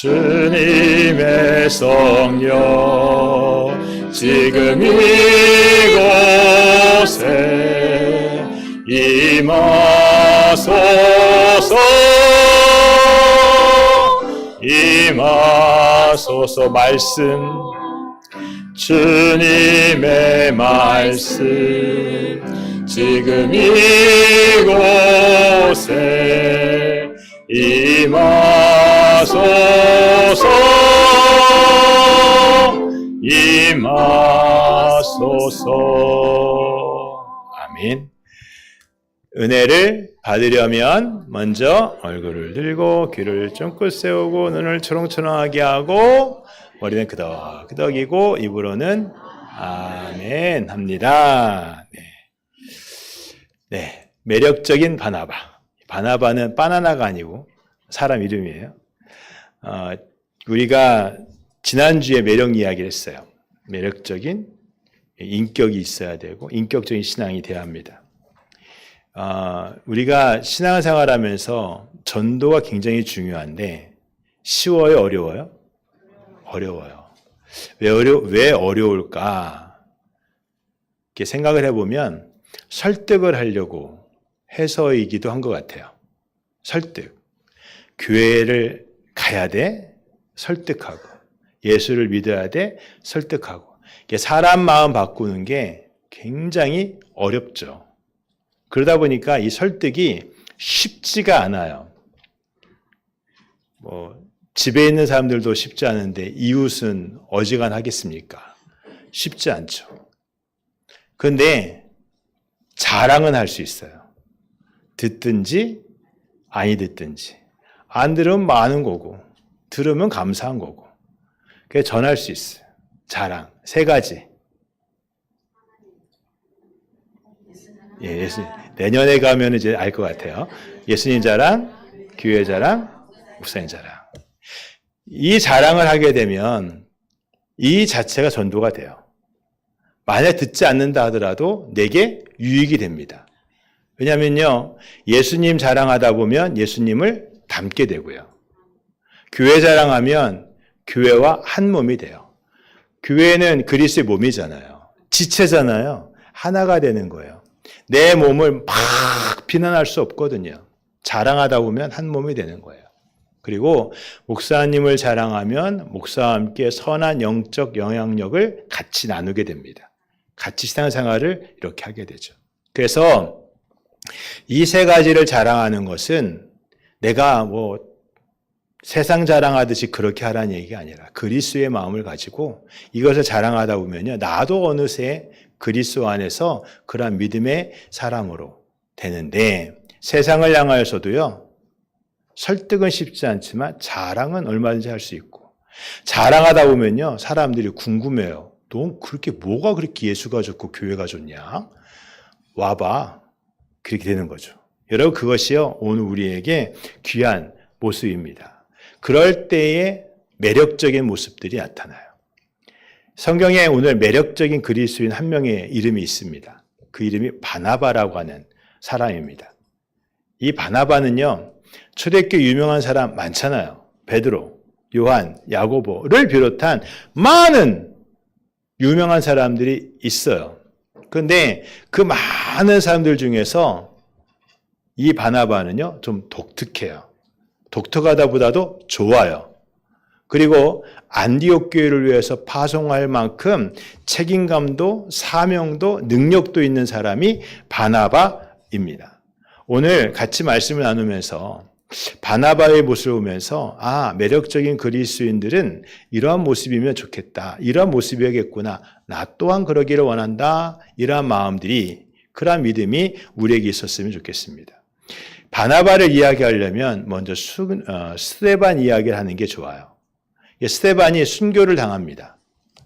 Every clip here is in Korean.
주님의 성령 지금 이곳에 임하소서 임하소서. 말씀 주님의 말씀 지금 이곳에 임하소서 임하소서. 아멘. 은혜를 받으려면 먼저 얼굴을 들고 귀를 쫑긋 세우고 눈을 초롱초롱하게 하고 머리는 끄덕끄덕이고 입으로는 아멘 합니다. 네, 매력적인 바나바. 바나바는 바나나가 아니고 사람 이름이에요. 우리가 지난주에 매력 이야기를 했어요. 매력적인 인격이 있어야 되고 인격적인 신앙이 돼야 합니다. 우리가 신앙생활하면서 전도가 굉장히 중요한데 쉬워요? 어려워요? 어려워요. 왜 어려울까? 이렇게 생각을 해보면 설득을 하려고 해서이기도 한 것 같아요. 설득. 교회를 가야 돼? 설득하고. 예수를 믿어야 돼? 설득하고. 사람 마음 바꾸는 게 굉장히 어렵죠. 그러다 보니까 이 설득이 쉽지가 않아요. 집에 있는 사람들도 쉽지 않은데 이웃은 어지간하겠습니까? 쉽지 않죠. 그런데 자랑은 할 수 있어요. 듣든지 아니 듣든지. 안 들으면 많은 거고 들으면 감사한 거고. 그래서 전할 수 있어요. 자랑. 3가지. 예수님. 내년에 가면 이제 알 것 같아요. 예수님 자랑, 교회 자랑, 목사님 자랑. 이 자랑을 하게 되면 이 자체가 전도가 돼요. 만약 듣지 않는다 하더라도 내게 유익이 됩니다. 왜냐하면요, 예수님 자랑하다 보면 예수님을 닮게 되고요. 교회 자랑하면 교회와 한 몸이 돼요. 교회는 그리스도의 몸이잖아요. 지체잖아요. 하나가 되는 거예요. 내 몸을 막 비난할 수 없거든요. 자랑하다 보면 한 몸이 되는 거예요. 그리고 목사님을 자랑하면 목사와 함께 선한 영적 영향력을 같이 나누게 됩니다. 같이 신앙생활을 이렇게 하게 되죠. 그래서 이 3가지를 자랑하는 것은 내가 세상 자랑하듯이 그렇게 하라는 얘기가 아니라 그리스도의 마음을 가지고 이것을 자랑하다 보면요, 나도 어느새 그리스도 안에서 그러한 믿음의 사람으로 되는데, 세상을 향하여서도요, 설득은 쉽지 않지만 자랑은 얼마든지 할 수 있고, 자랑하다 보면요, 사람들이 궁금해요. 너 뭐가 그렇게 예수가 좋고 교회가 좋냐? 와봐. 그렇게 되는 거죠. 여러분, 그것이요, 오늘 우리에게 귀한 모습입니다. 그럴 때에 매력적인 모습들이 나타나요. 성경에 오늘 매력적인 그리스도인 한 명의 이름이 있습니다. 그 이름이 바나바라고 하는 사람입니다. 이 바나바는요, 초대교회 유명한 사람 많잖아요. 베드로, 요한, 야고보를 비롯한 많은 유명한 사람들이 있어요. 그런데 그 많은 사람들 중에서 이 바나바는요, 좀 독특해요. 독특하다보다도 좋아요. 그리고 안디옥 교회를 위해서 파송할 만큼 책임감도 사명도 능력도 있는 사람이 바나바입니다. 오늘 같이 말씀을 나누면서 바나바의 모습을 보면서 매력적인 그리스도인들은 이러한 모습이면 좋겠다. 이러한 모습이겠구나. 나 또한 그러기를 원한다. 이러한 마음들이, 그러한 믿음이 우리에게 있었으면 좋겠습니다. 바나바를 이야기하려면 먼저 스데반 이야기를 하는 게 좋아요. 스데반이 순교를 당합니다.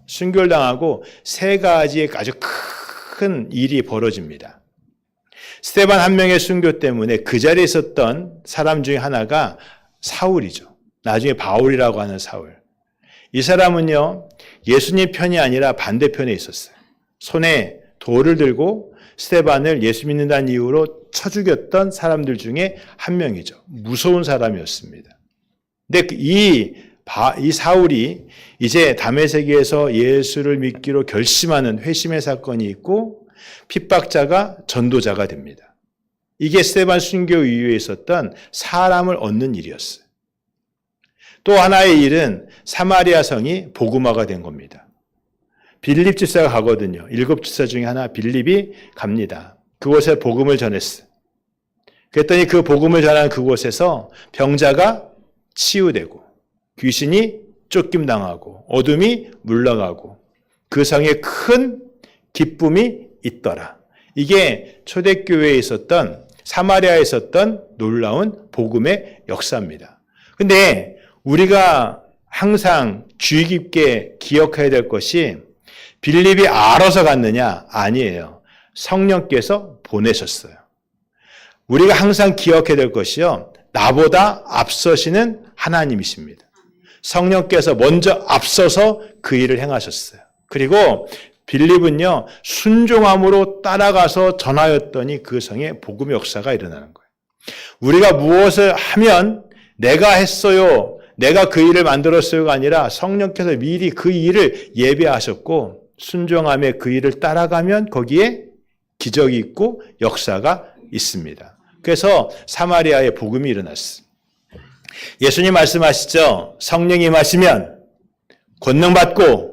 순교를 당하고 3가지의 아주 큰 일이 벌어집니다. 스데반 한 명의 순교 때문에 그 자리에 있었던 사람 중에 하나가 사울이죠. 나중에 바울이라고 하는 사울. 이 사람은요, 예수님 편이 아니라 반대편에 있었어요. 손에 돌을 들고 스데반을 예수 믿는다는 이유로 쳐 죽였던 사람들 중에 한 명이죠. 무서운 사람이었습니다. 근데 이 이 사울이 이제 다메섹에서 예수를 믿기로 결심하는 회심의 사건이 있고 핍박자가 전도자가 됩니다. 이게 스데반 순교 이후에 있었던 사람을 얻는 일이었어요. 또 하나의 일은 사마리아 성이 복음화가 된 겁니다. 빌립 집사가 가거든요. 7 집사 중에 하나 빌립이 갑니다. 그곳에 복음을 전했어요. 그랬더니 그 복음을 전하는 그곳에서 병자가 치유되고 귀신이 쫓김당하고 어둠이 물러가고 그 성에 큰 기쁨이 있더라. 이게 초대교회에 있었던 사마리아에 있었던 놀라운 복음의 역사입니다. 근데 우리가 항상 주의 깊게 기억해야 될 것이 빌립이 알아서 갔느냐? 아니에요. 성령께서 보내셨어요. 우리가 항상 기억해야 될 것이요. 나보다 앞서시는 하나님이십니다. 성령께서 먼저 앞서서 그 일을 행하셨어요. 그리고 빌립은요, 순종함으로 따라가서 전하였더니 그 성에 복음의 역사가 일어나는 거예요. 우리가 무엇을 하면 내가 했어요, 내가 그 일을 만들었어요가 아니라 성령께서 미리 그 일을 예배하셨고 순종함에 그 일을 따라가면 거기에 기적이 있고 역사가 있습니다. 그래서 사마리아에 복음이 일어났어요. 예수님 말씀하시죠. 성령이 임하시면 권능 받고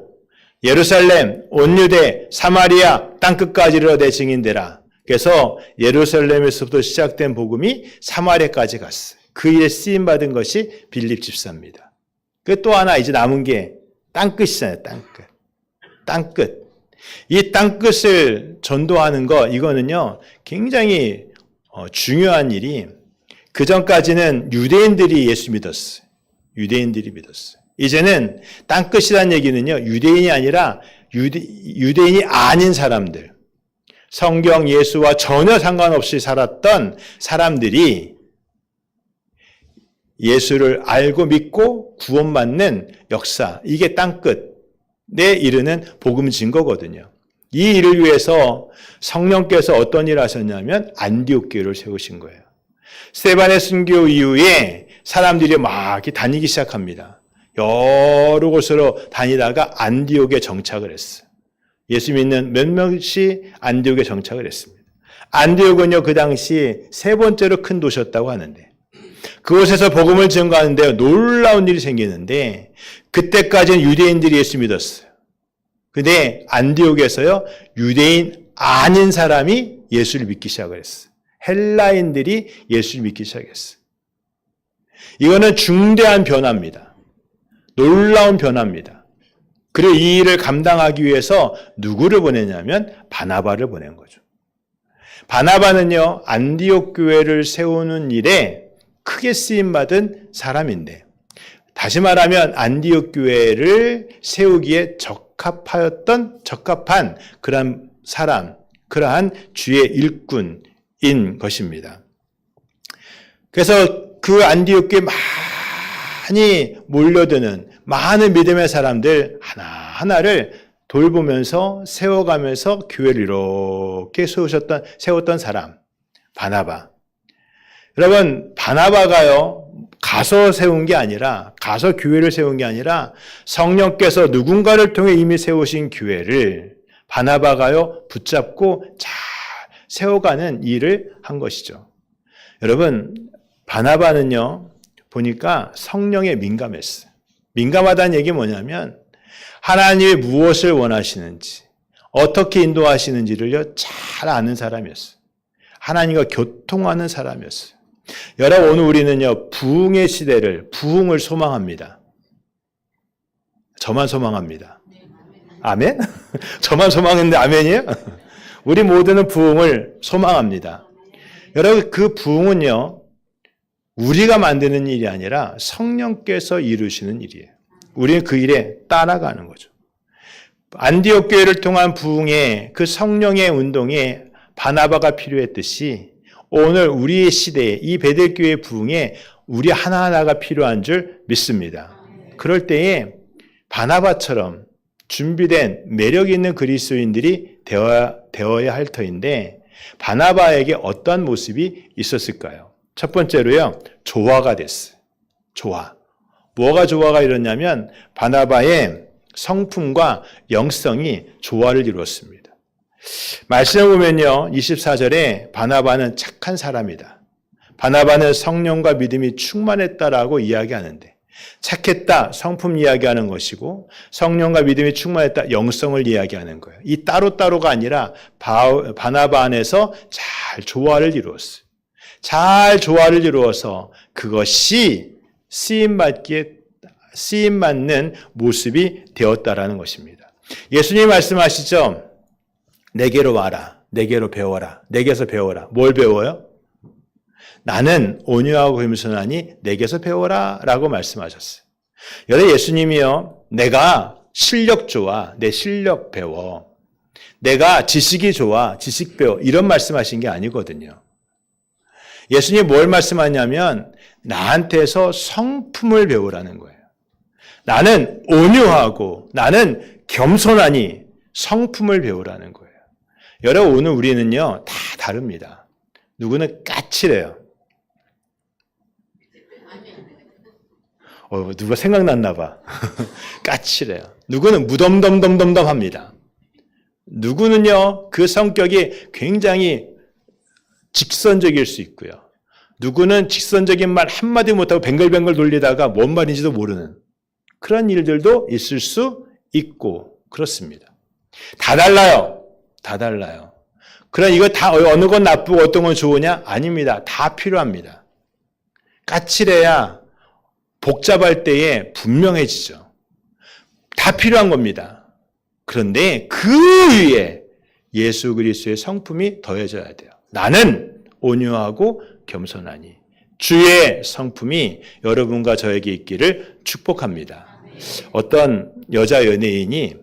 예루살렘, 온 유대, 사마리아 땅끝까지 이르러 내 증인되라. 그래서 예루살렘에서부터 시작된 복음이 사마리아까지 갔어요. 그 일에 쓰임 받은 것이 빌립 집사입니다. 그 또 하나 이제 남은 게 땅끝이잖아요. 땅끝. 땅끝. 이 땅끝을 전도하는 거 이거는요 굉장히 중요한 일이 그 전까지는 유대인들이 예수 믿었어요. 유대인들이 믿었어요. 이제는 땅끝이라는 얘기는요 유대인이 아니라 유대인이 아닌 사람들, 성경 예수와 전혀 상관없이 살았던 사람들이 예수를 알고 믿고 구원받는 역사, 이게 땅끝에 이르는 복음 증거거든요. 이 일을 위해서 성령께서 어떤 일을 하셨냐면 안디옥 교회를 세우신 거예요. 스데반의 순교 이후에 사람들이 막 다니기 시작합니다. 여러 곳으로 다니다가 안디옥에 정착을 했어요. 예수 믿는 몇 명씩 안디옥에 정착을 했습니다. 안디옥은요 그 당시 3번째로 큰 도시였다고 하는데 그곳에서 복음을 증거하는데 놀라운 일이 생기는데 그때까지는 유대인들이 예수 믿었어요. 근데 안디옥에서요 유대인 아닌 사람이 예수를 믿기 시작을 했어요. 헬라인들이 예수를 믿기 시작했어요. 이거는 중대한 변화입니다. 놀라운 변화입니다. 그리고 이 일을 감당하기 위해서 누구를 보내냐면 바나바를 보낸 거죠. 바나바는요 안디옥 교회를 세우는 일에 크게 쓰임받은 사람인데 다시 말하면 안디옥 교회를 세우기에 적합한 그러한 사람, 그러한 주의 일꾼인 것입니다. 그래서 그 안디옥 교회에 많이 몰려드는 많은 믿음의 사람들 하나하나를 돌보면서 세워가면서 교회를 이렇게 세웠던 사람, 바나바. 여러분, 바나바가요, 가서 세운 게 아니라, 가서 교회를 세운 게 아니라 성령께서 누군가를 통해 이미 세우신 교회를 바나바가요, 붙잡고 잘 세워가는 일을 한 것이죠. 여러분, 바나바는요, 보니까 성령에 민감했어요. 민감하다는 얘기 뭐냐면 하나님이 무엇을 원하시는지 어떻게 인도하시는지를요 잘 아는 사람이었어요. 하나님과 교통하는 사람이었어요. 여러분 오늘 우리는요 부흥의 시대를 부흥을 소망합니다. 저만 소망합니다. 아멘? 저만 소망했는데 아멘이에요? 우리 모두는 부흥을 소망합니다. 여러분 그 부흥은요 우리가 만드는 일이 아니라 성령께서 이루시는 일이에요. 우리는 그 일에 따라가는 거죠. 안디옥 교회를 통한 부흥에 그 성령의 운동에 바나바가 필요했듯이 오늘 우리의 시대에 이 베델교회 부흥에 우리 하나하나가 필요한 줄 믿습니다. 그럴 때에 바나바처럼 준비된 매력 있는 그리스도인들이 되어야 할 터인데 바나바에게 어떠한 모습이 있었을까요? 첫 번째로요, 조화가 됐어요. 조화. 뭐가 조화가 이뤘냐면 바나바의 성품과 영성이 조화를 이루었습니다. 말씀을 보면요. 24절에 바나바는 착한 사람이다. 바나바는 성령과 믿음이 충만했다라고 이야기하는데 착했다, 성품 이야기하는 것이고 성령과 믿음이 충만했다, 영성을 이야기하는 거예요. 이 따로따로가 아니라 바나바 안에서 잘 조화를 이루었어요. 잘 조화를 이루어서 그것이 쓰임받는 모습이 되었다라는 것입니다. 예수님이 말씀하시죠. 내게로 와라. 내게로 배워라. 내게서 배워라. 뭘 배워요? 나는 온유하고 겸손하니 내게서 배워라 라고 말씀하셨어요. 여러분 예수님이요. 내가 실력 좋아. 내 실력 배워. 내가 지식이 좋아. 지식 배워. 이런 말씀하신 게 아니거든요. 예수님이 뭘 말씀하냐면 나한테서 성품을 배우라는 거예요. 나는 온유하고 나는 겸손하니 성품을 배우라는 거예요. 여러분 오늘 우리는요. 다 다릅니다. 누구는 까칠해요. 누가 생각났나 봐. 까칠해요. 누구는 무덤덤덤덤덤합니다. 누구는요. 그 성격이 굉장히 직선적일 수 있고요. 누구는 직선적인 말 한마디 못하고 뱅글뱅글 돌리다가 뭔 말인지도 모르는 그런 일들도 있을 수 있고 그렇습니다. 다 달라요. 다 달라요. 그럼 이거 다 어느 건 나쁘고 어떤 건 좋으냐? 아닙니다. 다 필요합니다. 까칠해야 복잡할 때에 분명해지죠. 다 필요한 겁니다. 그런데 그 위에 예수 그리스도의 성품이 더해져야 돼요. 나는 온유하고 겸손하니 주의 성품이 여러분과 저에게 있기를 축복합니다. 어떤 여자 연예인이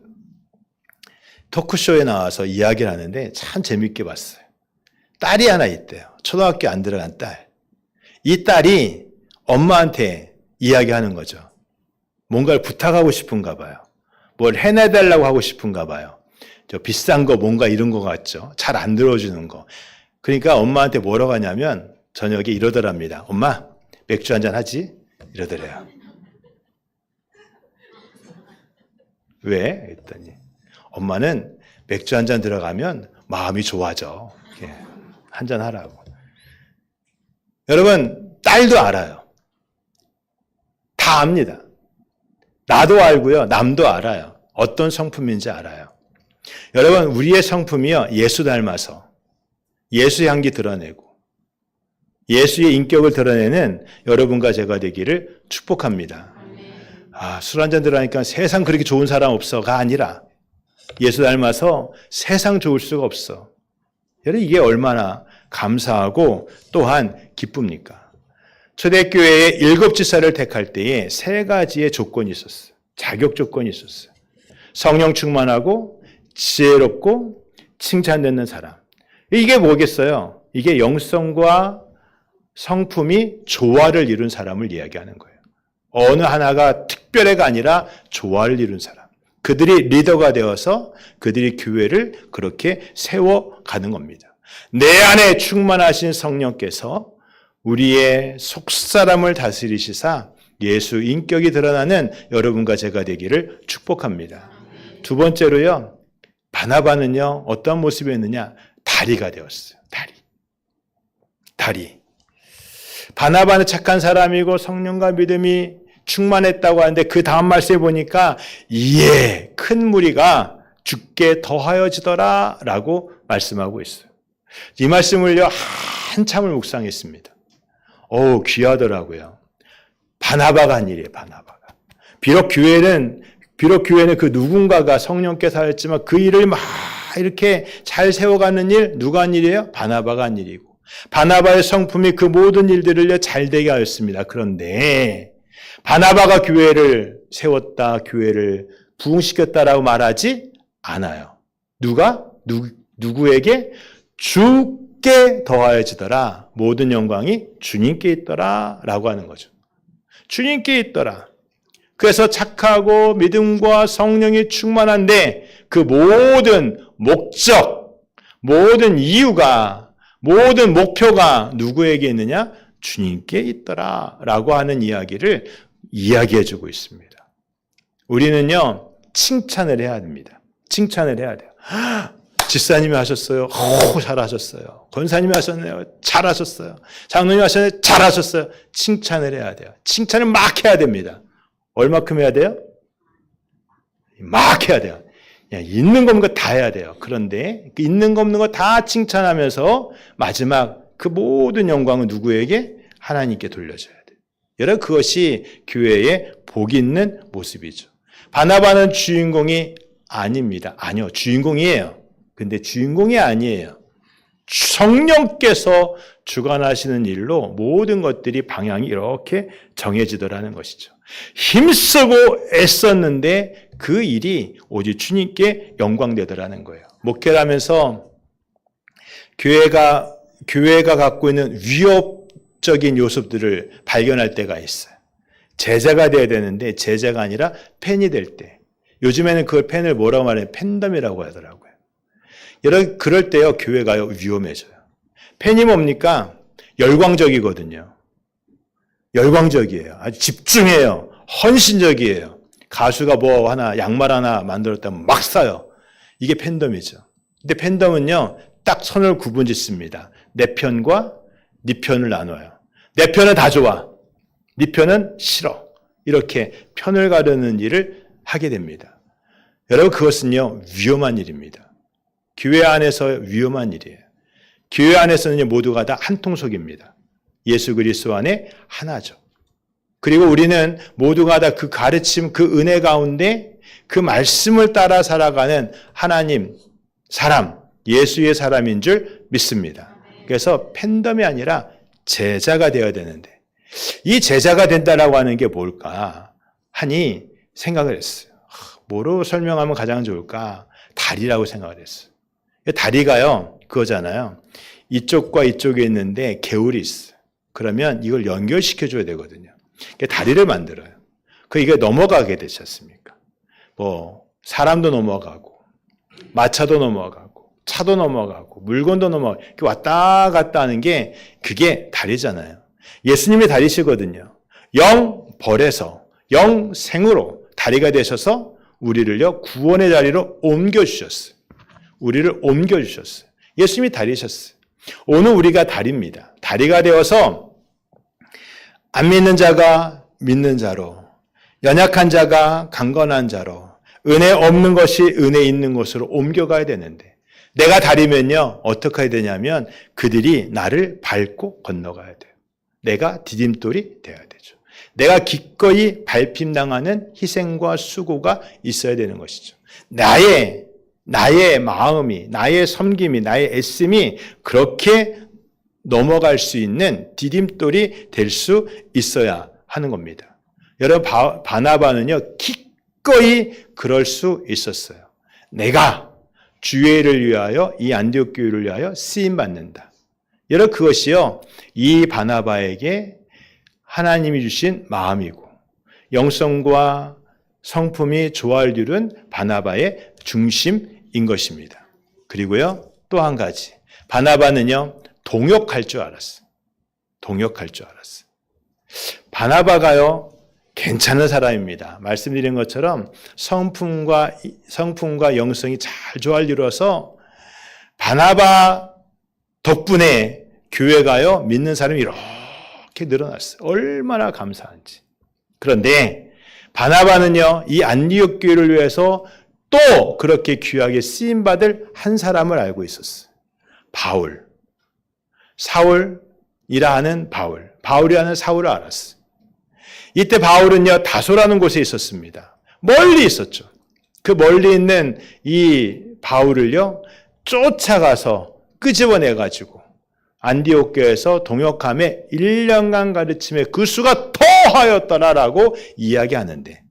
토크쇼에 나와서 이야기를 하는데 참 재밌게 봤어요. 딸이 하나 있대요. 초등학교 안 들어간 딸. 이 딸이 엄마한테 이야기하는 거죠. 뭔가를 부탁하고 싶은가 봐요. 뭘 해내달라고 하고 싶은가 봐요. 저 비싼 거 뭔가 이런 거 같죠. 잘 안 들어주는 거. 그러니까 엄마한테 뭐라고 하냐면 저녁에 이러더랍니다. 엄마 맥주 한잔 하지? 이러더래요. 왜? 했더니 엄마는 맥주 한잔 들어가면 마음이 좋아져. 한잔 하라고. 여러분 딸도 알아요. 다 압니다. 나도 알고요. 남도 알아요. 어떤 성품인지 알아요. 여러분 우리의 성품이요. 예수 닮아서 예수의 향기 드러내고 예수의 인격을 드러내는 여러분과 제가 되기를 축복합니다. 술 한잔 들어가니까 세상 그렇게 좋은 사람 없어가 아니라 예수 닮아서 세상 좋을 수가 없어. 여러분 이게 얼마나 감사하고 또한 기쁩니까? 초대교회의 7지사를 택할 때에 3가지의 조건이 있었어요. 자격 조건이 있었어요. 성령 충만하고 지혜롭고 칭찬받는 사람. 이게 뭐겠어요? 이게 영성과 성품이 조화를 이룬 사람을 이야기하는 거예요. 어느 하나가 특별해가 아니라 조화를 이룬 사람. 그들이 리더가 되어서 그들이 교회를 그렇게 세워가는 겁니다. 내 안에 충만하신 성령께서 우리의 속사람을 다스리시사 예수 인격이 드러나는 여러분과 제가 되기를 축복합니다. 두 번째로요. 바나바는요. 어떤 모습이었느냐? 다리가 되었어요. 다리. 바나바는 착한 사람이고 성령과 믿음이 충만했다고 하는데 그 다음 말씀에 보니까 이에 큰 무리가 주께 더하여지더라 라고 말씀하고 있어요. 이 말씀을요. 한참을 묵상했습니다. 귀하더라고요. 바나바가 한 일이에요. 바나바가. 비록 교회는 그 누군가가 성령께서 하였지만 그 일을 막 이렇게 잘 세워가는 일 누가 한 일이에요? 바나바가 한 일이고 바나바의 성품이 그 모든 일들을 잘 되게 하였습니다. 그런데 바나바가 교회를 세웠다, 교회를 부흥시켰다라고 말하지 않아요. 누구에게? 주께 더하여지더라. 모든 영광이 주님께 있더라 라고 하는 거죠. 주님께 있더라. 그래서 착하고 믿음과 성령이 충만한데 그 모든 목적, 모든 이유가, 모든 목표가 누구에게 있느냐? 주님께 있더라 라고 하는 이야기를 이야기해주고 있습니다. 우리는요, 칭찬을 해야 됩니다. 칭찬을 해야 돼요. 집사님이 하셨어요. 잘하셨어요. 권사님이 하셨네요. 잘하셨어요. 장로님이 하셨네요. 잘하셨어요. 칭찬을 해야 돼요. 칭찬을 막 해야 됩니다. 얼마큼 해야 돼요? 막 해야 돼요. 그냥 있는 거 없는 거 다 해야 돼요. 그런데 있는 거 없는 거 다 칭찬하면서 마지막 그 모든 영광은 누구에게? 하나님께 돌려줘야 돼요. 여러분, 그것이 교회의 복 있는 모습이죠. 바나바는 주인공이 아닙니다. 아니요, 주인공이에요. 근데 주인공이 아니에요. 성령께서 주관하시는 일로 모든 것들이 방향이 이렇게 정해지더라는 것이죠. 힘쓰고 애썼는데 그 일이 오직 주님께 영광되더라는 거예요. 목회를 하면서 교회가 갖고 있는 위협적인 요소들을 발견할 때가 있어요. 제자가 돼야 되는데 제자가 아니라 팬이 될 때. 요즘에는 그걸 팬을 뭐라고 말해요? 팬덤이라고 하더라고요. 여러분, 그럴 때요, 교회가요, 위험해져요. 팬이 뭡니까? 열광적이거든요. 열광적이에요. 아주 집중해요. 헌신적이에요. 가수가 뭐 하나, 양말 하나 만들었다면 막 사요. 이게 팬덤이죠. 근데 팬덤은요, 딱 선을 구분 짓습니다. 내 편과 네 편을 나눠요. 내 편은 다 좋아. 네 편은 싫어. 이렇게 편을 가르는 일을 하게 됩니다. 여러분, 그것은요, 위험한 일입니다. 교회 안에서 위험한 일이에요. 교회 안에서는 모두가 다 한 통속입니다. 예수 그리스도 안에 하나죠. 그리고 우리는 모두가 다 그 가르침, 그 은혜 가운데 그 말씀을 따라 살아가는 하나님, 사람, 예수의 사람인 줄 믿습니다. 그래서 팬덤이 아니라 제자가 되어야 되는데 이 제자가 된다라고 하는 게 뭘까 하니 생각을 했어요. 뭐로 설명하면 가장 좋을까? 다리라고 생각을 했어요. 다리가요, 그거잖아요. 이쪽과 이쪽에 있는데 개울이 있어요. 그러면 이걸 연결시켜줘야 되거든요. 다리를 만들어요. 이게 넘어가게 되지 않습니까? 사람도 넘어가고, 마차도 넘어가고, 차도 넘어가고, 물건도 넘어가고, 이렇게 왔다 갔다 하는 게 그게 다리잖아요. 예수님이 다리시거든요. 영벌에서 영생으로 다리가 되셔서 우리를요, 구원의 자리로 옮겨주셨어요. 우리를 옮겨주셨어요. 예수님이 다리셨어요. 오늘 우리가 다리입니다. 다리가 되어서 안 믿는 자가 믿는 자로, 연약한 자가 강건한 자로, 은혜 없는 것이 은혜 있는 곳으로 옮겨가야 되는데 내가 다리면요, 어떻게 해야 되냐면 그들이 나를 밟고 건너가야 돼요. 내가 디딤돌이 되어야 되죠. 내가 기꺼이 밟힘당하는 희생과 수고가 있어야 되는 것이죠. 나의 마음이, 나의 섬김이, 나의 애씀이 그렇게 넘어갈 수 있는 디딤돌이 될 수 있어야 하는 겁니다. 여러분, 바나바는요, 기꺼이 그럴 수 있었어요. 내가 주의를 위하여, 이 안디옥 교회를 위하여 쓰임받는다. 여러분, 그것이요, 이 바나바에게 하나님이 주신 마음이고, 영성과 성품이 조화를 바나바의 중심인 것입니다. 그리고요, 또 한 가지. 바나바는요, 동역할 줄 알았어요. 동역할 줄 알았어요. 바나바가요, 괜찮은 사람입니다. 말씀드린 것처럼 성품과 영성이 잘 조화를 이루어서 바나바 덕분에 교회가요, 믿는 사람이 이렇게 늘어났어요. 얼마나 감사한지. 그런데 바나바는요, 이 안디옥 교회를 위해서 또 그렇게 귀하게 쓰임받을 한 사람을 알고 있었어요. 바울. 사울이라 하는 바울이라는 사울을 알았어요. 이때 바울은요, 다소라는 곳에 있었습니다. 멀리 있었죠. 그 멀리 있는 이 바울을요, 쫓아가서 끄집어내가지고 안디옥 교회에서 동역함에 1년간 가르침에 그 수가 더하였더라라고 이야기하는데,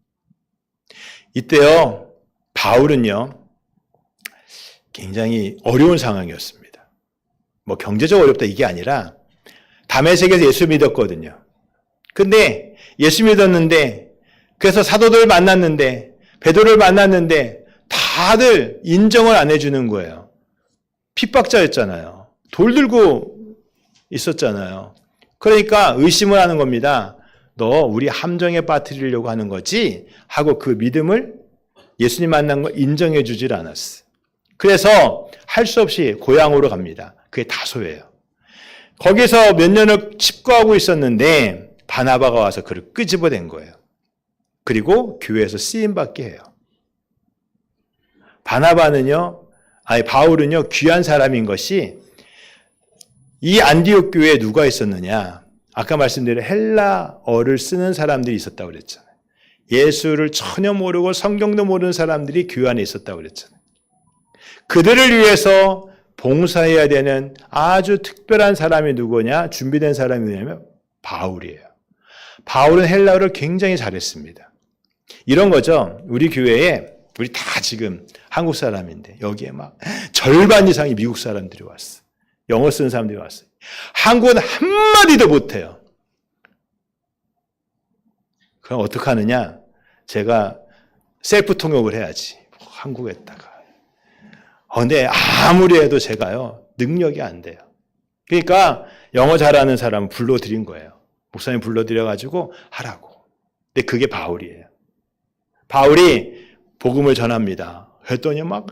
이때요, 바울은요, 굉장히 어려운 상황이었습니다. 경제적 어렵다 이게 아니라 다메섹에서 예수 믿었거든요. 근데 예수 믿었는데, 그래서 사도들을 만났는데, 베드로를 만났는데 다들 인정을 안 해주는 거예요. 핍박자였잖아요. 돌 들고 있었잖아요. 그러니까 의심을 하는 겁니다. 너 우리 함정에 빠뜨리려고 하는 거지? 하고 그 믿음을 예수님 만난 걸 인정해 주질 않았어. 그래서 할 수 없이 고향으로 갑니다. 그게 다소예요. 거기서 몇 년을 칩거하고 있었는데 바나바가 와서 그를 끄집어낸 거예요. 그리고 교회에서 쓰임받게 해요. 바울은요, 귀한 사람인 것이 이 안디옥 교회에 누가 있었느냐? 아까 말씀드린 헬라어를 쓰는 사람들이 있었다고 그랬잖아요. 예수를 전혀 모르고 성경도 모르는 사람들이 교회 안에 있었다고 그랬잖아요. 그들을 위해서 봉사해야 되는 아주 특별한 사람이 누구냐? 준비된 사람이 누구냐면 바울이에요. 바울은 헬라어를 굉장히 잘했습니다. 이런 거죠. 우리 교회에 우리 다 지금 한국 사람인데 여기에 막 절반 이상이 미국 사람들이 왔어. 영어 쓰는 사람들이 왔어요. 한국은 한마디도 못해요. 그럼 어떻게 하느냐? 제가 셀프 통역을 해야지. 한국에다가. 근데 아무리 해도 제가요, 능력이 안 돼요. 그러니까 영어 잘하는 사람 불러드린 거예요. 목사님 불러드려가지고 하라고. 근데 그게 바울이에요. 바울이 복음을 전합니다. 했더니 막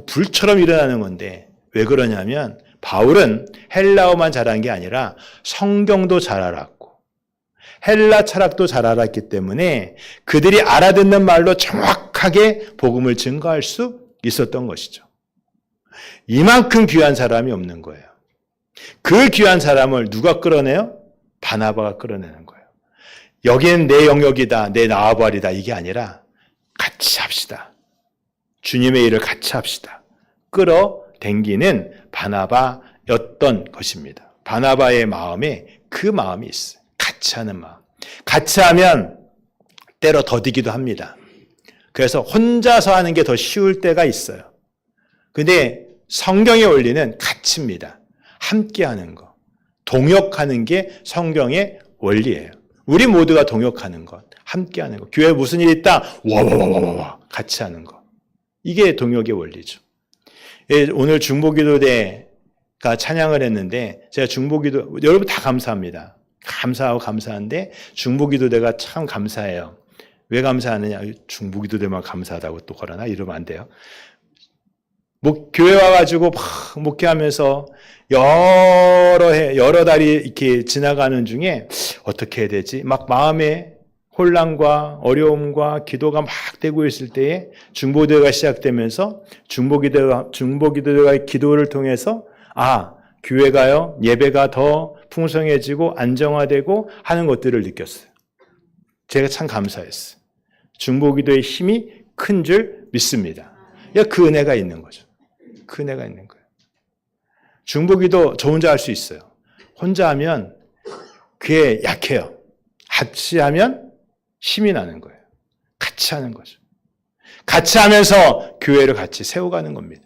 불처럼 일어나는 건데 왜 그러냐면 바울은 헬라어만 잘한 게 아니라 성경도 잘 알았고 헬라 철학도 잘 알았기 때문에 그들이 알아듣는 말로 정확하게 복음을 증거할 수 있었던 것이죠. 이만큼 귀한 사람이 없는 거예요. 그 귀한 사람을 누가 끌어내요? 바나바가 끌어내는 거예요. 여기는 내 영역이다, 내 나와바리다 이게 아니라 같이 합시다. 주님의 일을 같이 합시다. 끌어당기는 바나바였던 것입니다. 바나바의 마음에 그 마음이 있어요. 같이 하는 마음. 같이 하면 때로 더디기도 합니다. 그래서 혼자서 하는 게 더 쉬울 때가 있어요. 근데 성경의 원리는 같이입니다. 함께 하는 거. 동역하는 게 성경의 원리예요. 우리 모두가 동역하는 것, 함께 하는 것. 교회에 무슨 일이 있다? 와와와와와 같이 하는 것. 이게 동역의 원리죠. 오늘 중보기도대가 찬양을 했는데 제가 중보기도 여러분 다 감사합니다. 감사하고 감사한데 중보기도대가 참 감사해요. 왜 감사하느냐? 중보기도대만 감사하다고 또 그러나? 이러면 안 돼요. 교회 와가지고 막 목회하면서 여러 달이 이렇게 지나가는 중에 어떻게 해야 되지? 막 마음에 혼란과 어려움과 기도가 막 되고 있을 때에 중보기도가 시작되면서 중보기도가 기도를 통해서 교회가요, 예배가 더 풍성해지고 안정화되고 하는 것들을 느꼈어요. 제가 참 감사했어요. 중보기도의 힘이 큰 줄 믿습니다. 그 은혜가 있는 거죠. 그 은혜가 있는 거예요. 중보기도 저 혼자 할 수 있어요. 혼자 하면 그게 약해요. 같이 하면 힘이 나는 거예요. 같이 하는 거죠. 같이 하면서 교회를 같이 세워가는 겁니다.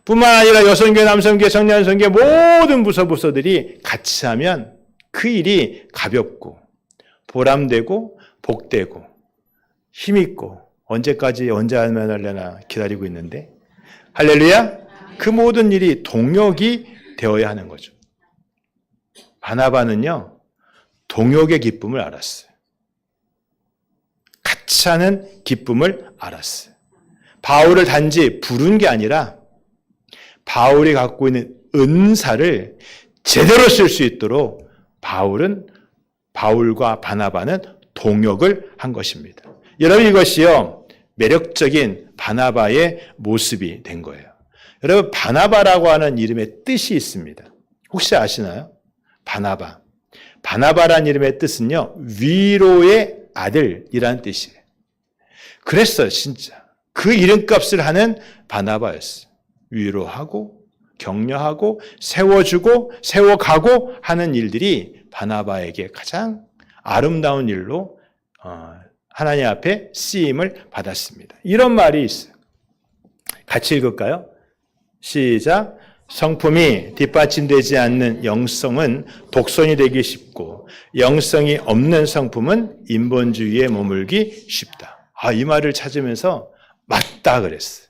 뿐만 아니라 여성교회, 남성교회, 청년성교회 모든 부서들이 같이 하면 그 일이 가볍고 보람되고 복되고 힘있고 언제 하면 할래나 기다리고 있는데 할렐루야? 그 모든 일이 동역이 되어야 하는 거죠. 바나바는요, 동역의 기쁨을 알았어요. 같이 하는 기쁨을 알았어요. 바울을 단지 부른 게 아니라 바울이 갖고 있는 은사를 제대로 쓸 수 있도록 바울과 바나바는 동역을 한 것입니다. 여러분 이것이요, 매력적인 바나바의 모습이 된 거예요. 여러분 바나바라고 하는 이름의 뜻이 있습니다. 혹시 아시나요? 바나바라는 이름의 뜻은요, 위로의 아들이라는 뜻이에요. 그랬어요, 진짜. 그 이름값을 하는 바나바였어요. 위로하고 격려하고 세워주고 세워가고 하는 일들이 바나바에게 가장 아름다운 일로 하나님 앞에 쓰임을 받았습니다. 이런 말이 있어요. 같이 읽을까요? 시작. 성품이 뒷받침되지 않는 영성은 독선이 되기 쉽고 영성이 없는 성품은 인본주의에 머물기 쉽다. 이 말을 찾으면서 맞다 그랬어요.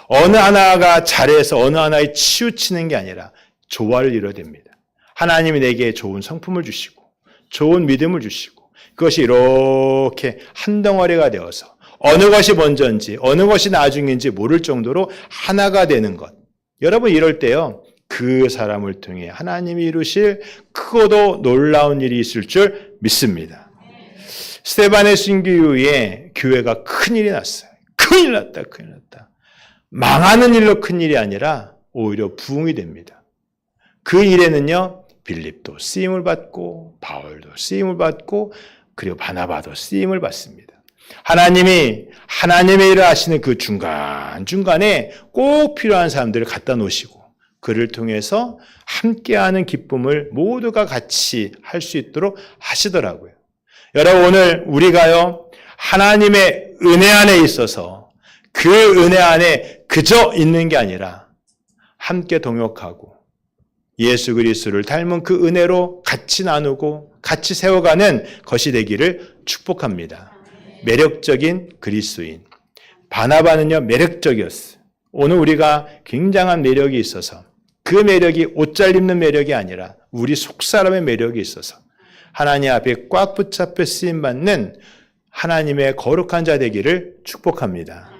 어느 하나가 잘해서 어느 하나에 치우치는 게 아니라 조화를 이뤄야 됩니다. 하나님이 내게 좋은 성품을 주시고 좋은 믿음을 주시고 그것이 이렇게 한 덩어리가 되어서 어느 것이 먼저인지 어느 것이 나중인지 모를 정도로 하나가 되는 것. 여러분 이럴 때요. 그 사람을 통해 하나님이 이루실 크고도 놀라운 일이 있을 줄 믿습니다. 스데반의 순교 이후에 교회가 큰일이 났어요. 큰일 났다. 망하는 일로 큰일이 아니라 오히려 부흥이 됩니다. 그 일에는요. 빌립도 쓰임을 받고 바울도 쓰임을 받고 그리고 바나바도 쓰임을 받습니다. 하나님의 일을 하시는 그 중간중간에 꼭 필요한 사람들을 갖다 놓으시고 그를 통해서 함께하는 기쁨을 모두가 같이 할 수 있도록 하시더라고요. 여러분 오늘 우리가요. 하나님의 은혜 안에 있어서 그 은혜 안에 그저 있는 게 아니라 함께 동역하고 예수 그리스도를 닮은 그 은혜로 같이 나누고 같이 세워가는 것이 되기를 축복합니다. 매력적인 그리스도인. 바나바는요, 매력적이었어요. 오늘 우리가 굉장한 매력이 있어서 그 매력이 옷 잘 입는 매력이 아니라 우리 속사람의 매력이 있어서 하나님 앞에 꽉 붙잡혀 쓰임받는 하나님의 거룩한 자 되기를 축복합니다.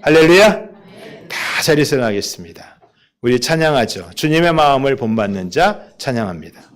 할렐루야! 다 자리에서 나가겠습니다. 우리 찬양하죠. 주님의 마음을 본받는 자 찬양합니다.